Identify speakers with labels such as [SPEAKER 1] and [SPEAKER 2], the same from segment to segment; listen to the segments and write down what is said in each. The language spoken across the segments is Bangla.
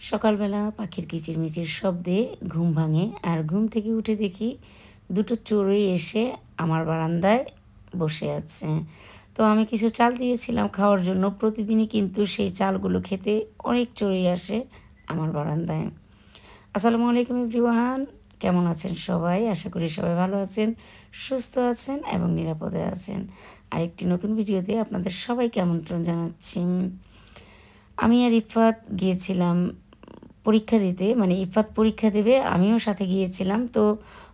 [SPEAKER 1] সকালবেলা পাখির কিচিরমিচির শব্দে ঘুম ভাঙে, আর ঘুম থেকে উঠে দেখি দুটো চড়ুই এসে আমার বারান্দায় বসে আছে। তো আমি কিছু চাল দিয়েছিলাম খাওয়ার জন্য। প্রতিদিনই কিন্তু সেই চালগুলো খেতে অনেক চড়ুই আসে আমার বারান্দায়। আসসালামু আলাইকুম এভরিওয়ান, কেমন আছেন সবাই? আশা করি সবাই ভালো আছেন, সুস্থ আছেন এবং নিরাপদে আছেন। আরেকটি নতুন ভিডিওতে আপনাদের সবাইকে আমন্ত্রণ জানাচ্ছি। আমি আর ইফাত গিয়েছিলাম পরীক্ষা দিতে, মানে ইফাত পরীক্ষা দেবে, আমিও সাথে গিয়েছিলাম। তো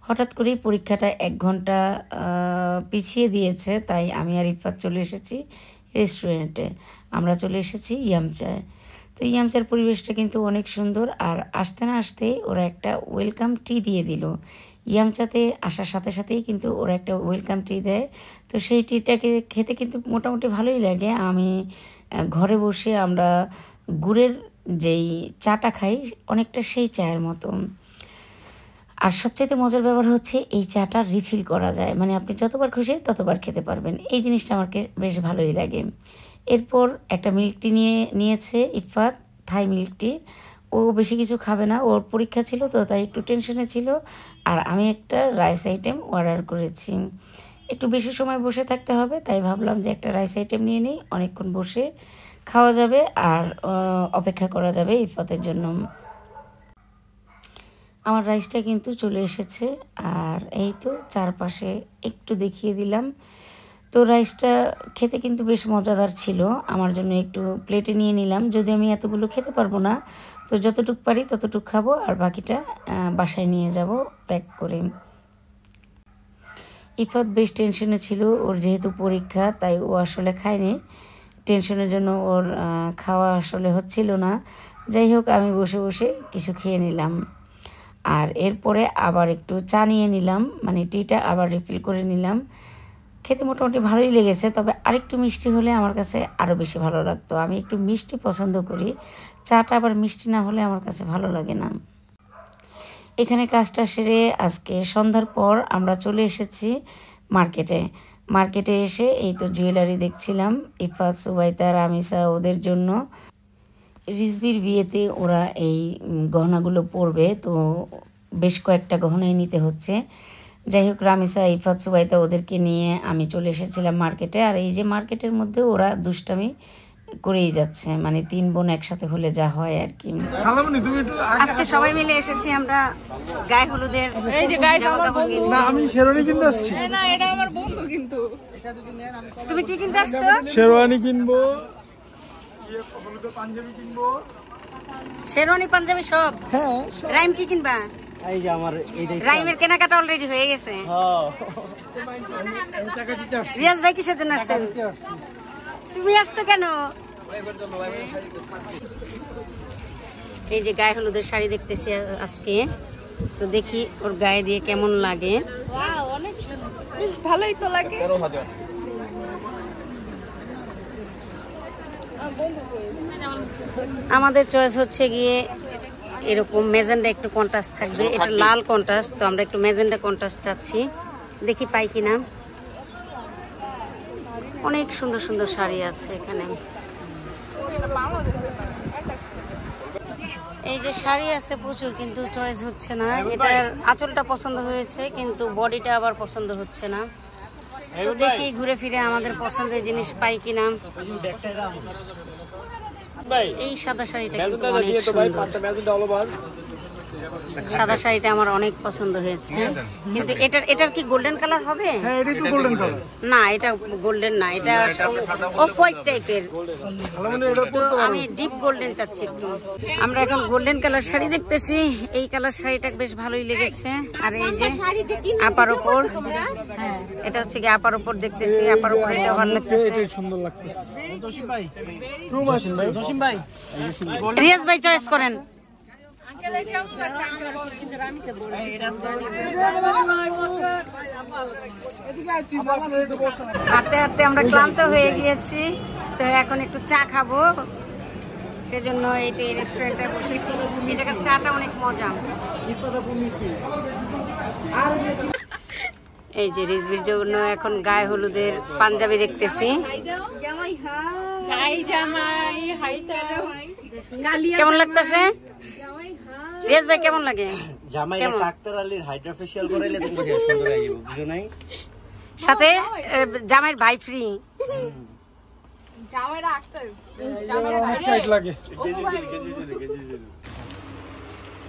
[SPEAKER 1] হঠাৎ করেই পরীক্ষাটা 1 ঘন্টা পিছিয়ে দিয়েছে, তাই আমি আর ইফাত চলে এসেছি রেস্টুরেন্টে। আমরা চলে এসেছি ইয়ামচায়। তো ইয়ামচার পরিবেশটা কিন্তু অনেক সুন্দর, আর আসতে না আসতেই ওরা একটা ওয়েলকাম টি দিয়ে দিল। ইয়ামচাতে আসার সাথে সাথেই কিন্তু ওরা একটা ওয়েলকাম টি দেয়। তো সেই টিটাকে খেতে কিন্তু মোটামুটি ভালোই লাগে। আমি ঘরে বসে আমরা গুড়ের যেই চাটা খাই অনেকটা সেই চায়ের মতো। আর সবচাইতে মজার ব্যাপার হচ্ছে এই চাটা রিফিল করা যায়, মানে আপনি যতবার খুশি ততবার খেতে পারবেন। এই জিনিসটা আমাকে বেশ ভালোই লাগে। এরপর একটা মিল্ক টি নিয়েছে ইফাত, থাই মিল্ক টি। ও বেশি কিছু খাবে না, ওর পরীক্ষা ছিল তো তাই একটু টেনশনে ছিল। আর আমি একটা রাইস আইটেম অর্ডার করেছি। একটু বেশি সময় বসে থাকতে হবে, তাই ভাবলাম যে একটা রাইস আইটেম নিয়ে নিই, অনেকক্ষণ বসে খাওয়া যাবে আর অপেক্ষা করা যাবে ইফাতের জন্য। আমার রাইসটা কিন্তু চলে এসেছে, আর এই তো চারপাশে একটু দেখিয়ে দিলাম। তো রাইসটা খেতে কিন্তু বেশ মজাদার ছিল। আমার জন্য একটু প্লেটে নিয়ে নিলাম, যদি আমি এতগুলো খেতে পারবো না, তো যতটুকু পারি ততটুকু খাবো, আর বাকিটা বাসায় নিয়ে যাব প্যাক করে। ইফাত বেশ টেনশনে ছিল, ওর যেহেতু পরীক্ষা তাই ও আসলে খায়নি। টেনশনের জন্য ওর খাওয়া আসলে হচ্ছিল না। যাই হোক, আমি বসে বসে কিছু খেয়ে নিলাম। আর এরপরে আবার একটু চা নিয়ে নিলাম, মানে টিটা আবার রিফিল করে নিলাম। খেতে মোটামুটি ভালোই লেগেছে, তবে আরেকটু মিষ্টি হলে আমার কাছে আরও বেশি ভালো লাগতো। আমি একটু মিষ্টি পছন্দ করি, চাটা আবার মিষ্টি না হলে আমার কাছে ভালো লাগে না। এখানে কাজটা সেরে আজকে সন্ধ্যার পর আমরা চলে এসেছি মার্কেটে। মার্কেটে এসে এই তো জুয়েলারি দেখছিলাম, ইফাত, সুবাইতা, রামিসা ওদের জন্য। রিজবির বিয়েতে ওরা এই গহনাগুলো পরবে, তো বেশ কয়েকটা গহনাই নিতে হচ্ছে। যাই হোক, রামিসা, ইফাত, সুবাইতা ওদেরকে নিয়ে আমি চলে এসেছিলাম মার্কেটে। আর এই যে মার্কেটের মধ্যে ওরা দুষ্টামি করেই যাচ্ছে, মানে 3 বোন একসাথে হলে যা হয় আর কি।
[SPEAKER 2] আজকে সবাই মিলে এসেছি আমরা গায়ে হলুদের। এই যে গায়ে বন্ধু
[SPEAKER 3] না, আমি শেরওয়ানি কিনতে আসছি।
[SPEAKER 2] না, এটা আমার বন্ধু। কিন্তু তুমি কি কিনতে আসছো?
[SPEAKER 3] শেরওয়ানি কিনবো, হলুদের পাঞ্জাবি কিনবো।
[SPEAKER 2] শেরওয়ানি, পাঞ্জাবি সব?
[SPEAKER 3] হ্যাঁ।
[SPEAKER 2] রাইম কি কিনবা?
[SPEAKER 3] এই যে আমার এইটাই
[SPEAKER 2] রাইমের কেনাকাটা অলরেডি হয়ে গেছে।
[SPEAKER 3] হ্যাঁ।
[SPEAKER 2] রিয়াজ ভাই কিসের জন্য আসছেন? তুমি আসছো কেন? এই যে গায়ে হলুদের শাড়ি দেখতেছি আজকে, তো দেখি ওর গায়ে দিয়ে কেমন লাগে। অনেক বেশ ভালোই তো লাগে। আমাদের চয়েস হচ্ছে গিয়ে এরকম মেজেন্ডা, একটু কন্ট্রাস্ট থাকবে। এটা লাল কন্ট্রাস্ট, তো আমরা একটু মেজেন্ডা কন্ট্রাস্ট চাচ্ছি, দেখি পাই কিনা। অনেক সুন্দর সুন্দর শাড়ি আছে এখানে। এই যে শাড়ি আছে প্রচুর, কিন্তু চয়েস হচ্ছে না। এটার আঁচলটা পছন্দ হয়েছে, কিন্তু বডিটা আবার পছন্দ হচ্ছে না। তো দেখি ঘুরে ফিরে আমাদের পছন্দের জিনিস পাই কিনা। এই সাদা শাড়িটা কিন্তু অনেক সুন্দর। সাদা শাড়িটা আমার অনেক পছন্দ হয়েছে, কিন্তু এটার কি গোল্ডেন কালার হবে?
[SPEAKER 3] হ্যাঁ, এটা তো গোল্ডেন কালার।
[SPEAKER 2] না, এটা গোল্ডেন না, এটা অফ হোয়াইট টাইপের। আমি ডিপ গোল্ডেন চাচ্ছি একটু। আমরা এখন গোল্ডেন কালার শাড়ি দেখতেছি। এই কালার শাড়িটা বেশ ভালোই লেগেছে। আর এই যে আপার উপর, এটা হচ্ছে কি আপার উপর দেখতেছি, আপার উপর এটা ভালো লাগতেছে,
[SPEAKER 3] সুন্দর লাগতেছে। জসিম ভাই,
[SPEAKER 2] রিয়াজ ভাই চয়েস করেন। হাঁটতে হাঁটতে আমরা ক্লান্ত হয়ে গিয়েছি, তো এখন একটু চা খাবো, সেজন্য এই রেস্টুরেন্টে বসেছি। এই জায়গার চাটা অনেক মজা। এই যে রিজবির জন্য এখন গায়ে হলুদের পাঞ্জাবি দেখতেছি। কেমন লাগতেছে? রিয়াজ ভাই কেমন লাগে?
[SPEAKER 4] জামাইরা ডাক্তার আলীর হাইড্রা ফেশিয়াল করাইলে তুমি বুঝি সুন্দর হয়ে যাবে, বুঝো নাই?
[SPEAKER 2] সাথে জামাইয়ের ভাই ফ্রি।
[SPEAKER 5] জামাইরা আক্তার
[SPEAKER 3] টাইট লাগে।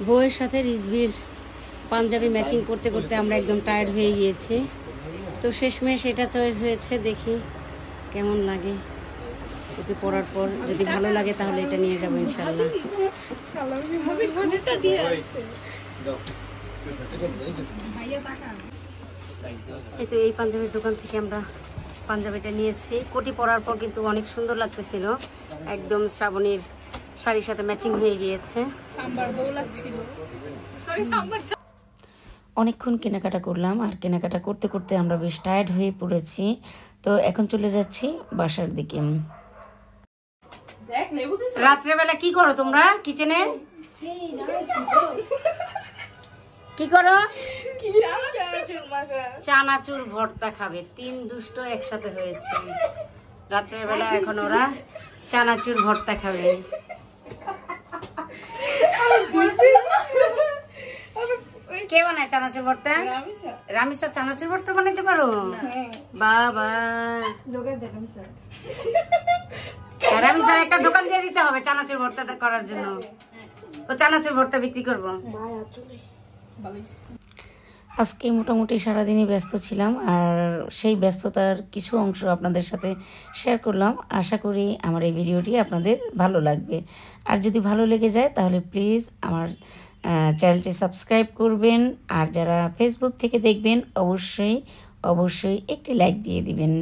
[SPEAKER 2] বউয়ের সাথে রিজভির পাঞ্জাবি ম্যাচিং করতে করতে আমরা একদম টায়ার্ড হয়ে গিয়েছি। তো শেষমেশ এটা চয়েস হয়েছে, দেখি কেমন লাগে। ওকে পরার পর যদি ভালো লাগে তাহলে এটা নিয়ে যাবো ইনশাল্লাহ। এই তো এই পাঞ্জাবির দোকান থেকে আমরা পাঞ্জাবিটা নিয়েছি। কোটি পরার পর কিন্তু অনেক সুন্দর লাগতেছিল, একদম শ্রাবণীর শাড়ির সাথে ম্যাচিং হয়ে গিয়েছে।
[SPEAKER 5] সাম্বার বউ লাগছিল, সরি সাম্বার।
[SPEAKER 1] অনেকক্ষণ কেনাকাটা করলাম, আর কেনাকাটা করতে করতে আমরা বেশ টায়ার্ড হয়ে পড়েছি। তো এখন চলে যাচ্ছি বাসার দিকে।
[SPEAKER 2] রাত্রেবেলা কি করো তোমরা কিচেনে? কি করো? চানাচুর ভর্তা খাবে। 3 দুষ্ট একসাথে হয়েছে। রাত্রের বেলা এখন ওরা চানাচুর ভর্তা খাবে। কে বানায় চানাচুর ভর্তা? রামিসা চানাচুর ভর্তা বানাইতে পারো? বাবা, রামিসার একটা দোকান দিয়ে দিতে হবে চানাচুর ভর্তাটা করার জন্য। ও চানাচুর ভর্তা বিক্রি করবো।
[SPEAKER 1] আজকে মোটামুটি সারাদিনই ব্যস্ত ছিলাম, আর সেই ব্যস্ততার কিছু অংশ আপনাদের সাথে শেয়ার করলাম। আশা করি আমার এই ভিডিওটি আপনাদের ভালো লাগবে। আর যদি ভালো লেগে যায় তাহলে প্লিজ আমার চ্যানেলটি সাবস্ক্রাইব করবেন। আর যারা ফেসবুক থেকে দেখবেন অবশ্যই একটি লাইক দিয়ে দিবেন,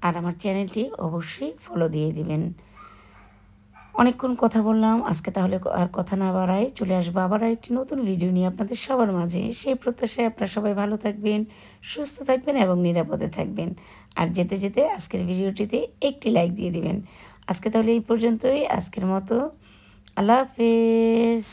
[SPEAKER 1] আর আমার চ্যানেলটি অবশ্যই ফলো দিয়ে দিবেন। অনেকক্ষণ কথা বললাম আজকে, তাহলে আর কথা না বাড়াই চলে আসবো আবার আরেকটি নতুন ভিডিও নিয়ে আপনাদের সবার মাঝে। সেই প্রত্যাশায় আপনারা সবাই ভালো থাকবেন, সুস্থ থাকবেন এবং নিরাপদে থাকবেন। আর যেতে যেতে আজকের ভিডিওটিতে একটি লাইক দিয়ে দিবেন। আজকে তাহলে এই পর্যন্তই, আজকের মতো আল্লাহ হাফেজ।